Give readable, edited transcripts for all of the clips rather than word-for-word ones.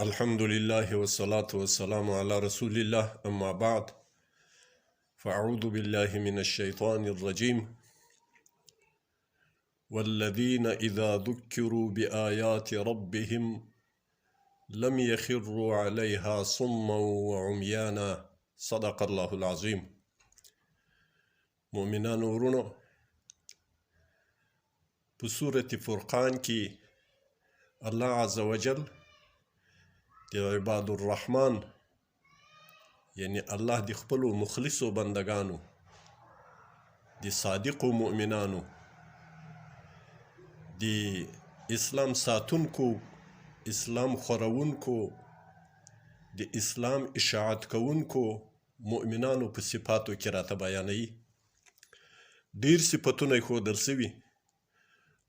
الحمد لله والصلاة والسلام على رسول الله أما بعد فأعوذ بالله من الشيطان الرجيم والذين إذا ذكروا بآيات ربهم لم يخروا عليها صما وعميانا صدق الله العظيم. مؤمنان ورونو بسورة فرقان كي الله عز وجل دي عباد الرحمن یعنی الله د خپلو مخلصو بندگانو د صادقو مؤمنانو د اسلام ساتونکو اسلام خورونکو د اسلام اشاعت کوونکو مؤمنانو په صفاتو کې راته بیانوي. ډیر صفتونه ښودل سوي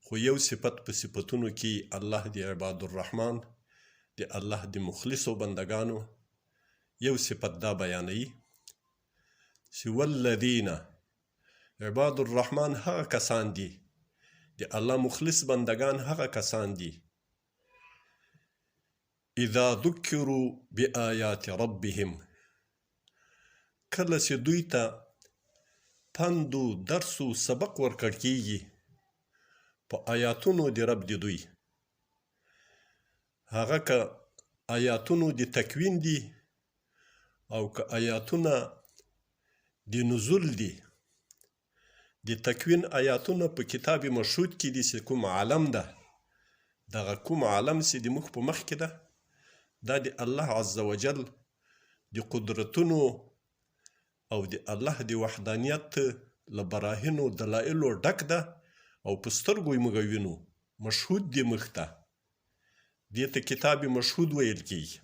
خو یو صفت په صفتونو کې الله د عباد الرحمن د الله د مخلصو بندگانو یو صفت دا بیانوي چې والذین عباد الرحمن هغه کسان دي د الله مخلص بندگان هغه کسان دي اذا ذکروا بآیات ربهم کله چې دوی ته پندو درسو سبق ورکړ کیږي په آیاتونو د رب د دوی هغه که آیاتونو د تکوین دي او که آیاتونه د نزول دي. د تکوین آیاتونه په کتاب مشهود کې دي چې کوم عالم ده دغه کوم عالم چې د موږ په مخ کې ده دا د الله عز وجل د قدرتونو او د الله د وحدانیت له براهینو دلایلو ډک ده او په سترګو یې موږ وینو مشهود دی موږ ته دې ته کتاب مشهود ویل کیږي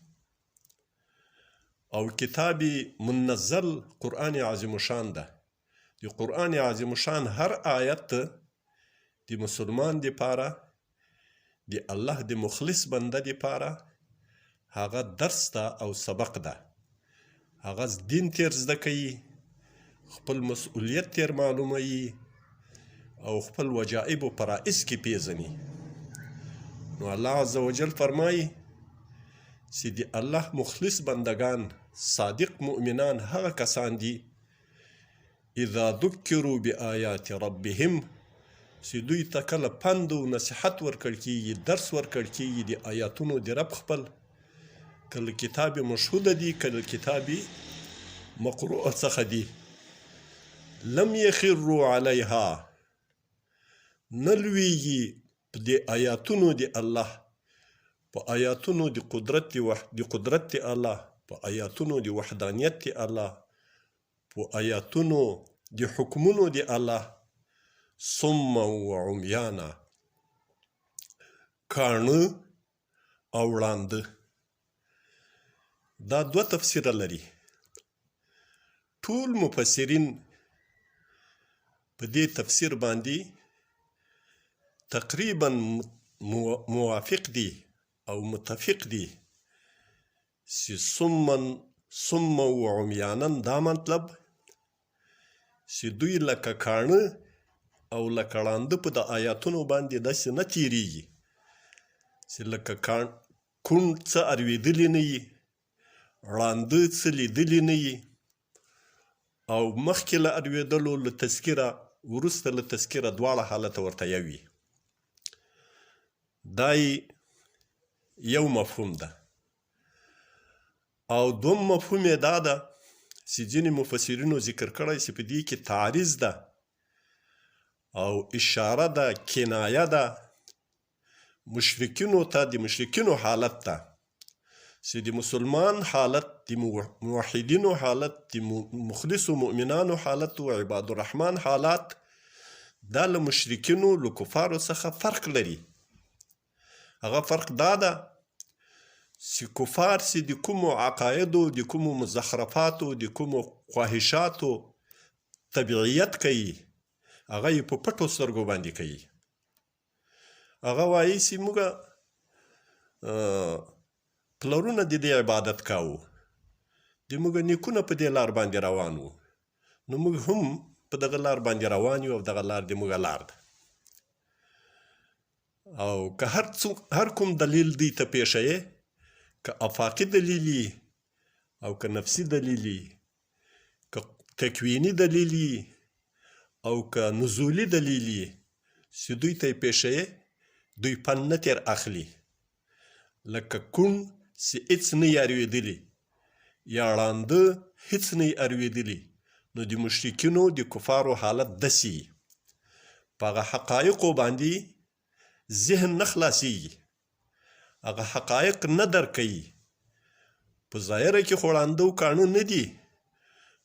او کتاب منزل قرآن عظیم شان ده. د قرآن عظیم شان هر آیت د مسلمان دی پاره د الله د مخلص بنده دی پاره هغه درس ده او سبق ده. هغه دین تیر زده کوي خپل مسئولیت تیر معلوموي او خپل وجائب و فرائض کې پیژني. نو الله عز وجل فرمایي چې د الله مخلص بندگان صادق مؤمنان هغه کسان دي اذا ذکروا بآیات ربهم چې دوی ته کله پند و نصیحت ورکړ کیږي درس ورکړ کیږي د آیاتونو د رب خپل کله کتاب مشهوده دي کله کتاب مقروءه څخه دي لم یخروا علیها نه لویږي په د آیاتونو د الله په آیاتونو د قدرت الله په آیاتونو د وحدانیت د الله په آیاتونو د حکمونو د الله صما و عمیانا کاڼه او ړانده. دا دوه تفسیره لري. ټول مفسرین په دې تفسیر باندې تقریبا موافق دي او متفق دي چې صما و عمیانا دا مطلب چې دوی لکه کاڼه او لکه ړانده په د آیاتونو باندې داسې نه تیریږي چې لکه کوڼ څه اورېدلی نه وي ړانده څه لیدلی نه وي او مخکې له اورېدلو له تذکیره وروسته له تذکیره دواړه حالته ورته یو وي. دا یو مفهوم ده. او دوم مفهوم یې دا ده چې ځینې مفسرینو ذکر کړی چې په دې کې تعریض ده او اشاره ده کنایه ده مشرکینو ته د مشرکینو حالت ته چې د مسلمان حالت د موحدینو حالت د مخلصو مؤمنانو حالت و عباد الرحمن حالات دا له مشرکینو له کفارو څخه فرق لري. هغه فرق دا ده چې کفار چې د کومو عقایدو د کومو مزخرفاتو د کومو خواهشاتو طبیعیت کوي هغه یې په پټو سترګو باندې کوي. هغه وایي چې موږ پلرونه د دې عبادت کوو د موږ نیکونه په دې لار باندې روان وو نو موږ هم په دغه لار باندې روان یو او دغه لار د موږ لار ده. او که هر کوم دلیل دی ته پیښه که افاقي دلیل او که نفسي دلیل که تکویني دلیل او که نزولي دلیل چې دوی ته یې پیښوي دوی پند نه تیر اخلي لکه کوڼ چې هېڅ نه یې اورېدلي یا ړانده هېڅ نه یې اورېدلي نو د مشرکینو د کفارو حالت داسې په هغه حقایقو باندې ذهن نه خلاصېږي هغه حقایق نه درک کوي په ظاهره کې خو ړانده او کاڼه نه دي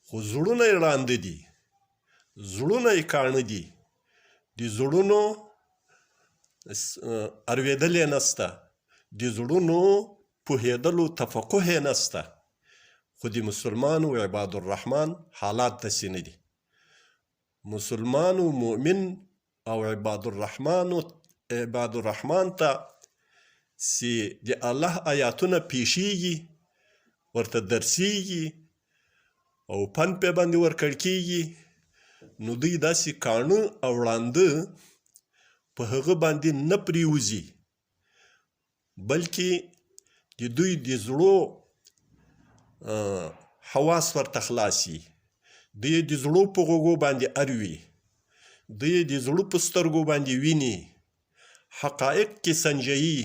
خو زړونه یې ړانده دي زړونه یې کاڼه دي د زړونو اورېدل یې نسته د زړونو پوهېدلو تفقه یې نسته خو د مسلمانو عباد الرحمن حالات داسې نه دي مسلمان و مؤمن او عباد الرحمن ته چې د الله آیاتونه پیښیږي ورته درسیږي او پند پې باندې ورکړ کېږي نو دوی داسې کاڼه او ړانده په هغه باندې نه پرېوځي بلکې د دوی د زړو حواس ورته خلاصي دوی د زړو په غوږو باندې اروي دوی د زړو په سترګو باندې ویني حقایق کې سنجوي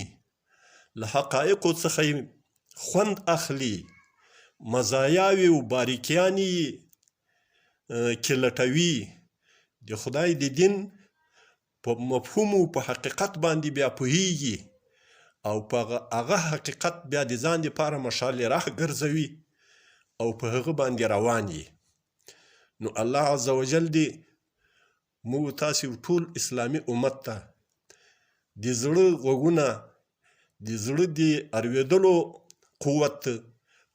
له حقایقو څخه خوند اخلي مزایاوې او باریکیانې کې لټوي د خدای د دین په مفهوم او په حقیقت باندې بیا پوهیږي او په هغه حقیقت بیا د ځان دپاره مشال راه ګرځوي او په هغه باندې روان وي نو الله عز وجل دې موږ تاسې ټول اسلامي امت ته د زړه غوږونه د زړه د اورېدلو قوت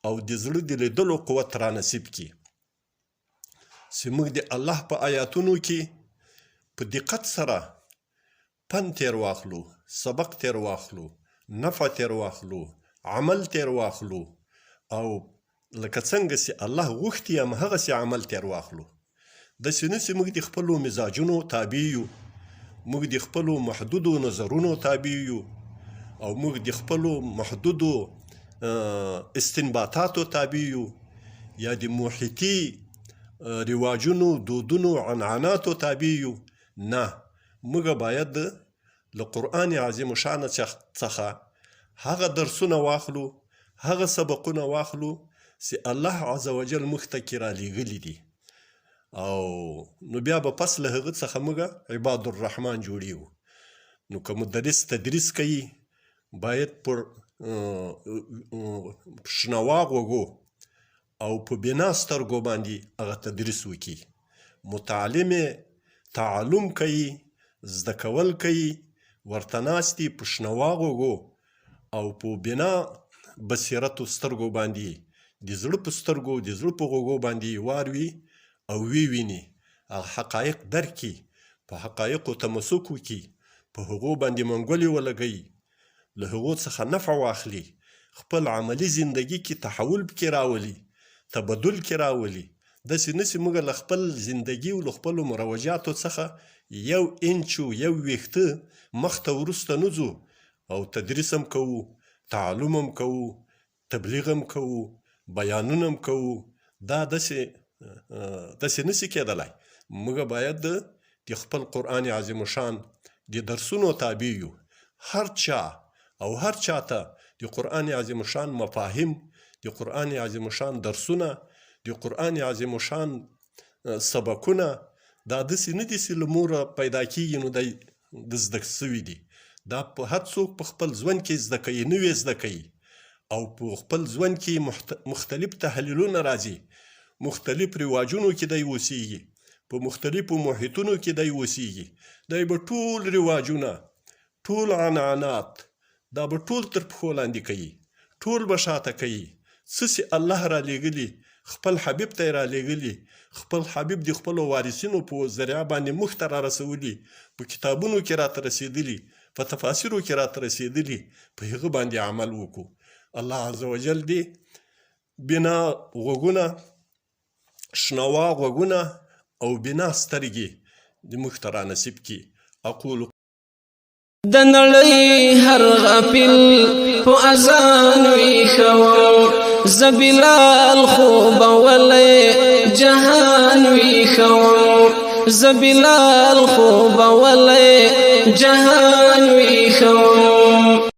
او د زړه د لیدلو قوت را نصیب کړي چې موږ د الله په آیاتونو کې په دقت سره پند تیر واخلو سبق تیر واخلو نفع تیر واخلو عمل تیر واخلو او لکه څنګه چې الله غوښتي همهغسې عمل تیر واخلو داسې نه چې موږ د خپلو مزاجونو تابع یو موږ د خپلو محدودو نظرونو تابع یو او موږ د خپلو محدودو استنباطاتو تابع یو یا د محیطي رواجونو دودونو عنعناتو تابع یو نه موږ باید له قرآن عظیم شان څخه هغه درسونه واخلو هغه سبقونه واخلو چې الله عز وجل موږ ته کې رالیږلي دي او نو بیا به پس له هغه څخه موږ عباد الرحمن جوړیږو نو که مدرس تدریس کوي باید پر شنوا غوږو او په بنا سترګو باندې هغه تدریس وکړي متعلم تعلم کوي زده کول کوي ورته ناست دي په شنوا غوږو او په بنا بصیرتو سترګو باندې د زړه په سترګو د زړه په غوږو باندې واروي او ویني حقایق درک کړي په حقایقو تمسک وکړي په هغو باندې منګولې ولګوي له هغو څخه نفع واخلي خپل عملي زندگی کې تحول پکې راولي تبدل کې راولي داسې نه چې موږ له خپل زندگی او له خپلو مروجاتو څخه یو انچ او یو ویښته مخته وروسته نه ځو او تدریس هم کوو تعلم هم کوو تبلیغ هم کوو بیانونه هم کوو دا داسې نشي کېدلی موږ باید د خپل قرآن عظیم شان د درسونو تابع یو هر چا او هر چاته د قرآن عظیم شان مفاهیم د قرآن عظیم شان درسونه د قرآن عظیم شان سبقونه دا داسې نه دي چې له موره پیدا کېږي نو دی د زده سوي دي دا په هر څوک په خپل ژوند کې زده کوي نوې زده کوي او په خپل ژوند کې مختلف تحلیلونه راځي مختلف رواجونو کې دی اوسیږي په مختلفو محیطونو کې دی اوسیږي دی به ټول رواجونه ټول عنعنات دا به ټول تر پښو لاندې کوي ټول به شاته کوي څه چې الله را لیږلي خپل حبیب ته یې را لیږلي خپل حبیب د خپلو وارثینو په ذریعه باندې موږ ته را رسولي په کتابونو کې راته رسېدلي په تفاسیرو کې راته رسېدلي په هغه باندې عمل وکړو الله عز وجل دې بنا غوږونه شنوا غوږونه او بنا سترګې د موږ ته را نصیب کړي اقول د نړۍ هر غافل په اذان ویښوم زه بلال خوب ولی جهان ویښوم زه بلال خوب ولی جهان ویښوم